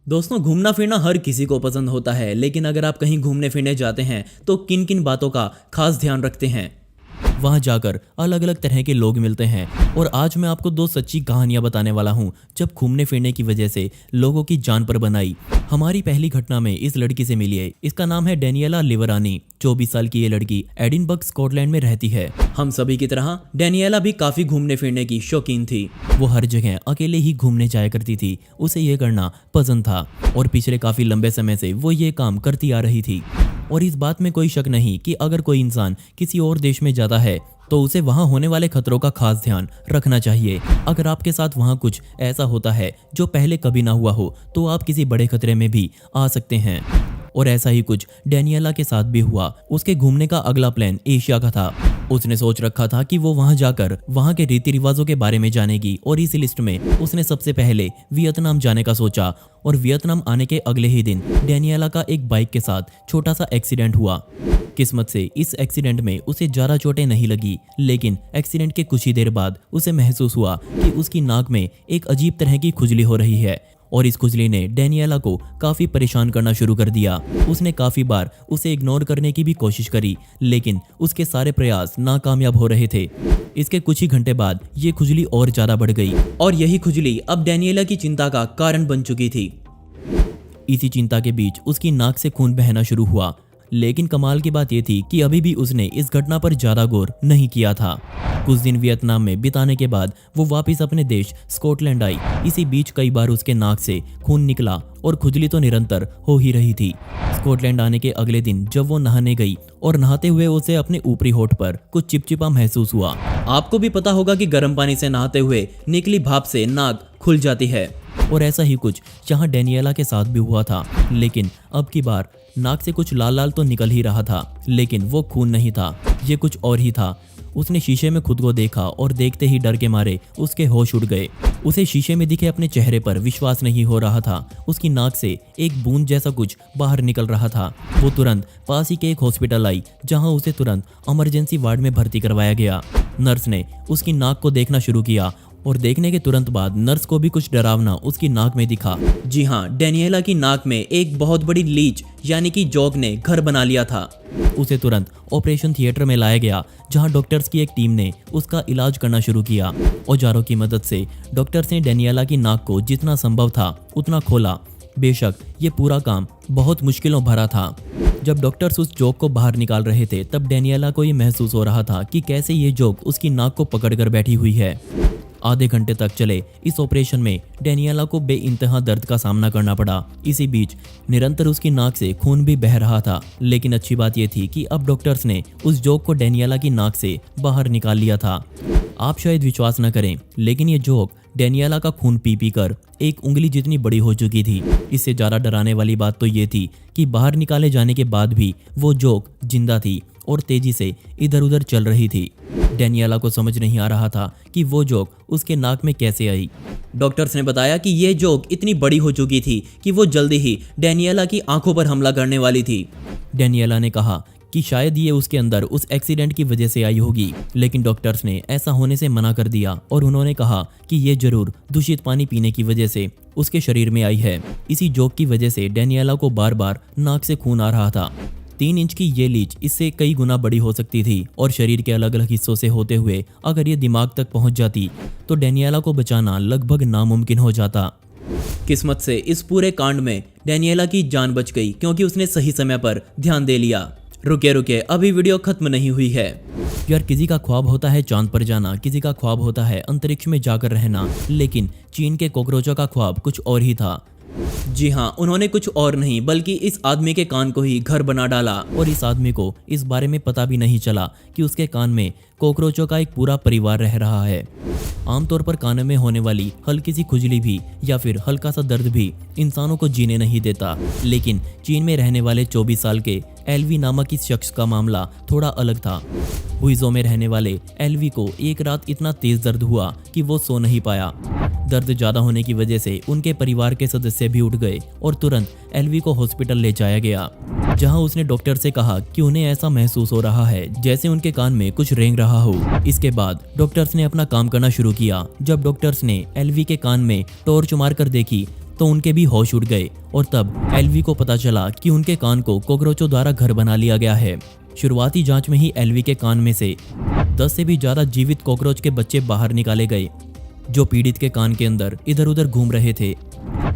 दोस्तों, घूमना फिरना हर किसी को पसंद होता है, लेकिन अगर आप कहीं घूमने फिरने जाते हैं तो किन किन बातों का खास ध्यान रखते हैं। वहां जाकर अलग अलग तरह के लोग मिलते हैं और आज मैं आपको दो सच्ची कहानियां बताने वाला हूं जब घूमने फिरने की वजह से लोगों की जान पर बन आई। हमारी पहली घटना में इस लड़की से मिलिए। इसका नाम है डेनियला लिवरानी। 24 साल की ये लड़की एडिनबर्ग स्कॉटलैंड में रहती है। हम सभी की तरह डेनियला भी काफी घूमने फिरने की शौकीन थी। वो हर जगह अकेले ही घूमने जाया करती थी। उसे ये करना पसंद था और पिछले काफी लंबे समय से वो ये काम करती आ रही थी। और इस बात में कोई शक नहीं कि अगर कोई इंसान किसी और देश में जाता है तो उसे वहां होने वाले खतरों का खास ध्यान रखना चाहिए। अगर आपके साथ वहां कुछ ऐसा होता है जो पहले कभी ना हुआ हो तो आप किसी बड़े खतरे में भी आ सकते हैं। और ऐसा ही कुछ डेनियला के साथ भी हुआ। उसके घूमने का अगला प्लान एशिया का था। उसने सोच रखा था कि वो वहां जाकर वहां के रीति रिवाजों के बारे में जानेगी और इस लिस्ट में उसने सबसे पहले वियतनाम जाने का सोचा। और वियतनाम आने के अगले ही दिन डेनियला का एक बाइक के साथ छोटा सा एक्सीडेंट हुआ। किस्मत से इस एक्सीडेंट में उसे ज्यादा चोटें नहीं लगी, लेकिन एक्सीडेंट के कुछ ही देर बाद उसे महसूस हुआ कि उसकी नाक में एक अजीब तरह की खुजली हो रही है और इस खुजली ने डेनियला को काफी परेशान करना शुरू कर दिया। उसने काफी बार उसे इग्नोर करने की भी कोशिश करी, लेकिन उसके सारे प्रयास नाकामयाब हो रहे थे। इसके कुछ ही घंटे बाद ये खुजली और ज्यादा बढ़ गई और यही खुजली अब डेनियला की चिंता का कारण बन चुकी थी। इसी चिंता के बीच उसकी नाक से खून बहना शुरू हुआ, लेकिन कमाल की बात यह थी कि अभी भी उसने इस घटना पर ज्यादा गौर नहीं किया था। कुछ दिन वियतनाम में बिताने के बाद वो वापस अपने देश स्कॉटलैंड आई। इसी बीच कई बार उसके नाक से खून निकला और खुजली तो निरंतर हो ही रही थी। स्कॉटलैंड आने के अगले दिन जब वो नहाने गई और नहाते हुए उसे अपने ऊपरी होठ पर कुछ चिपचिपा महसूस हुआ। आपको भी पता होगा कि गर्म पानी से नहाते हुए निकली भाप से नाक खुल जाती है और ऐसा ही कुछ यहाँ डेनियला के साथ भी हुआ था। लेकिन अब की बार नाक से कुछ लाल लाल तो निकल ही रहा था, लेकिन वो खून नहीं था, ये कुछ और ही था। उसने शीशे में खुद को देखा और देखते ही डर के मारे उसके होश उड़ गए। उसे शीशे में दिखे अपने चेहरे पर विश्वास नहीं हो रहा था। उसकी नाक से एक बूंद जैसा कुछ बाहर निकल रहा था। वो तुरंत पास ही के एक हॉस्पिटल आई, जहां उसे तुरंत इमरजेंसी वार्ड में भर्ती करवाया गया। नर्स ने उसकी नाक को देखना शुरू किया और देखने के तुरंत बाद नर्स को भी कुछ डरावना उसकी नाक में दिखा। जी हाँ, डेनियला की नाक में एक बहुत बड़ी लीच यानी कि जोक ने घर बना लिया था। उसे तुरंत ऑपरेशन थिएटर में लाया गया, जहां डॉक्टर्स की एक टीम ने उसका इलाज करना शुरू किया। औजारों की मदद से डॉक्टर्स ने डेनियला की नाक को जितना संभव था उतना खोला। बेशक ये पूरा काम बहुत मुश्किलों भरा था। जब डॉक्टर्स उस जोक को बाहर निकाल रहे थे तब डेनियला को ये महसूस हो रहा था कि कैसे ये जोक उसकी नाक को पकड़कर बैठी हुई है। आधे घंटे तक चले इस ऑपरेशन में डेनियला को बेइंतहा दर्द का सामना करना पड़ा। इसी बीच निरंतर उसकी नाक से खून भी बह रहा था, लेकिन अच्छी बात यह थी कि अब डॉक्टर्स ने उस जोक को डेनियला की नाक से बाहर निकाल लिया था। आप शायद विश्वास न करें, लेकिन ये जोक डेनियला का खून पी पी कर एक उंगली जितनी बड़ी हो चुकी थी। इससे ज्यादा डराने वाली बात तो ये थी कि बाहर निकाले जाने के बाद भी वो जोक जिंदा थी और तेजी से इधर उधर चल रही थी। डेनियला को समझ नहीं आ रहा था कि वो जोक उसके नाक में कैसे आई। डॉक्टर्स ने बताया कि ये जोक इतनी बड़ी हो चुकी थी कि वो जल्दी ही डेनियला की आंखों पर हमला करने वाली थी। डेनियला ने कहा कि शायद ये उसके अंदर उस एक्सीडेंट की वजह से आई होगी, लेकिन डॉक्टर्स ने ऐसा होने से मना कर दिया और उन्होंने कहा कि ये जरूर दूषित पानी पीने की वजह से उसके शरीर में आई है। इसी जोक की वजह से डेनियला को बार बार नाक से खून आ रहा था। 3 इंच की ये लीच इससे कई गुना बड़ी हो सकती थी और शरीर के अलग अलग हिस्सों से होते हुए अगर ये दिमाग तक पहुंच जाती तो डेनियला को बचाना लगभग नामुमकिन हो जाता। किस्मत से इस पूरे कांड में डेनियला की जान बच गई, क्योंकि उसने सही समय पर ध्यान दे लिया। रुके अभी वीडियो खत्म नहीं हुई है। यार, किसी का ख्वाब होता है चांद पर जाना, किसी का ख्वाब होता है अंतरिक्ष में जाकर रहना, लेकिन चीन के कॉकरोचों का ख्वाब कुछ और ही था। जी हाँ, उन्होंने कुछ और नहीं बल्कि इस आदमी के कान को ही घर बना डाला और इस आदमी को इस बारे में पता भी नहीं चला कि उसके कान में कॉकरोचों का एक पूरा परिवार रह रहा है। आमतौर पर कान में होने वाली हल्की सी खुजली भी या फिर हल्का सा दर्द भी इंसानों को जीने नहीं देता, लेकिन चीन में रहने वाले 24 साल के एलवी नामक इस शख्स का मामला थोड़ा अलग था। हुइजो में रहने वाले एलवी को एक रात इतना तेज दर्द हुआ कि वो सो नहीं पाया। दर्द ज्यादा होने की वजह से उनके परिवार के सदस्य भी उठ गए और तुरंत एलवी को हॉस्पिटल ले जाया गया, जहां उसने डॉक्टर से कहा कि उन्हें ऐसा महसूस हो रहा है जैसे उनके कान में कुछ रेंग रहा हो। इसके बाद डॉक्टर्स ने अपना काम करना शुरू किया। जब डॉक्टर्स ने एलवी के कान में टॉर्च मारकर देखी तो उनके भी होश उड़ गए और तब एलवी को पता चला कि उनके कान को कॉकरोचों द्वारा घर बना लिया गया है। शुरुआती जांच में ही एलवी के कान में से 10 से भी ज्यादा जीवित कॉकरोच के बच्चे बाहर निकाले गए, जो पीड़ित के कान के अंदर इधर उधर घूम रहे थे।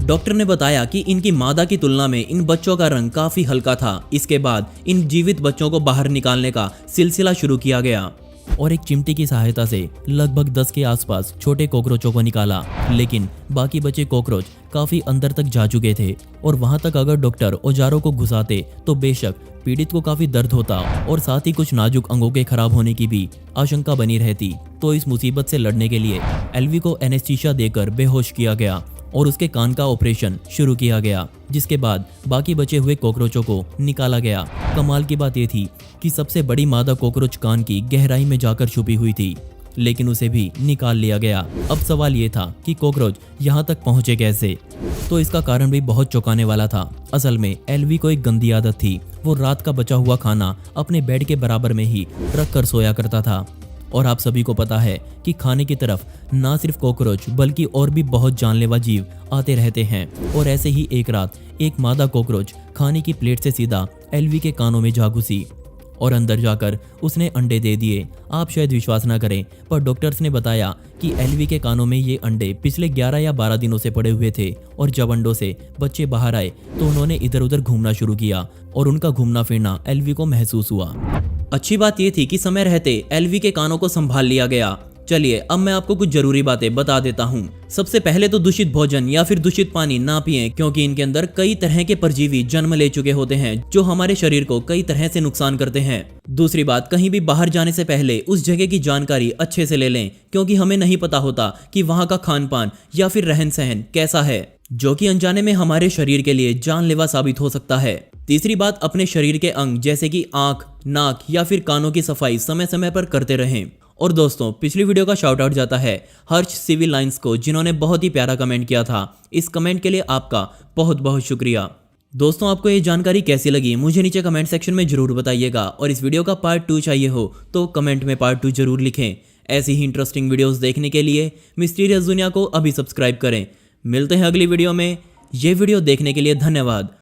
डॉक्टर ने बताया कि इनकी मादा की तुलना में इन बच्चों का रंग काफी हल्का था। इसके बाद इन जीवित बच्चों को बाहर निकालने का सिलसिला शुरू किया गया और एक चिमटी की सहायता से लगभग 10 के आसपास छोटे कॉकरोचों को निकाला, लेकिन बाकी बचे कॉकरोच काफी अंदर तक जा चुके थे और वहां तक अगर डॉक्टर औजारों को घुसाते तो बेशक पीड़ित को काफी दर्द होता और साथ ही कुछ नाजुक अंगों के खराब होने की भी आशंका बनी रहती। तो इस मुसीबत से लड़ने के लिए एलवी को एनेस्थीसिया देकर बेहोश किया गया और उसके कान का ऑपरेशन शुरू किया गया, जिसके बाद बाकी बचे हुए कॉकरोचों को निकाला गया। कमाल की बात यह थी कि सबसे बड़ी मादा कॉकरोच कान की गहराई में जाकर छुपी हुई थी, लेकिन उसे भी निकाल लिया गया। अब सवाल ये था कि कॉकरोच यहाँ तक पहुंचे कैसे। तो इसका कारण भी बहुत चौंकाने वाला था। असल में एलवी को एक गंदी आदत थी, वो रात का बचा हुआ खाना अपने बेड के बराबर में ही रख कर सोया करता था। और आप सभी को पता है कि खाने की तरफ ना सिर्फ कॉकरोच बल्कि और भी बहुत जानलेवा जीव आते रहते हैं। और ऐसे ही एक रात एक मादा कॉकरोच खाने की प्लेट से सीधा एलवी के कानों में जा घुसी और अंदर जाकर उसने अंडे दे दिए। आप शायद विश्वास ना करें, पर डॉक्टर्स ने बताया कि एलवी के कानों में ये अंडे पिछले 11 या 12 दिनों से पड़े हुए थे और जब अंडों से बच्चे बाहर आए तो उन्होंने इधर उधर घूमना शुरू किया और उनका घूमना फिरना एलवी को महसूस हुआ। अच्छी बात यह थी कि समय रहते एलवी के कानों को संभाल लिया गया। चलिए अब मैं आपको कुछ जरूरी बातें बता देता हूँ। सबसे पहले तो दूषित भोजन या फिर दूषित पानी ना पिएं, क्योंकि इनके अंदर कई तरह के परजीवी जन्म ले चुके होते हैं जो हमारे शरीर को कई तरह से नुकसान करते हैं। दूसरी बात, कहीं भी बाहर जाने से पहले उस जगह की जानकारी अच्छे से ले लें, क्योंकि हमें नहीं पता होता कि वहाँ का खान पान या फिर रहन सहन कैसा है, जो कि अनजाने में हमारे शरीर के लिए जानलेवा साबित हो सकता है। तीसरी बात, अपने शरीर के अंग जैसे कि आंख, नाक या फिर कानों की सफाई समय समय पर करते रहें। और दोस्तों, पिछली वीडियो का शाउट आउट जाता है हर्ष सिविल लाइंस को, जिन्होंने बहुत ही प्यारा कमेंट किया था। इस कमेंट के लिए आपका बहुत बहुत शुक्रिया। दोस्तों, आपको ये जानकारी कैसी लगी मुझे नीचे कमेंट सेक्शन में जरूर बताइएगा, और इस वीडियो का पार्ट 2 चाहिए हो तो कमेंट में पार्ट 2 जरूर लिखें। ऐसी ही इंटरेस्टिंग वीडियोस देखने के लिए मिस्टीरियस दुनिया को अभी सब्सक्राइब करें। मिलते हैं अगली वीडियो में। ये वीडियो देखने के लिए धन्यवाद।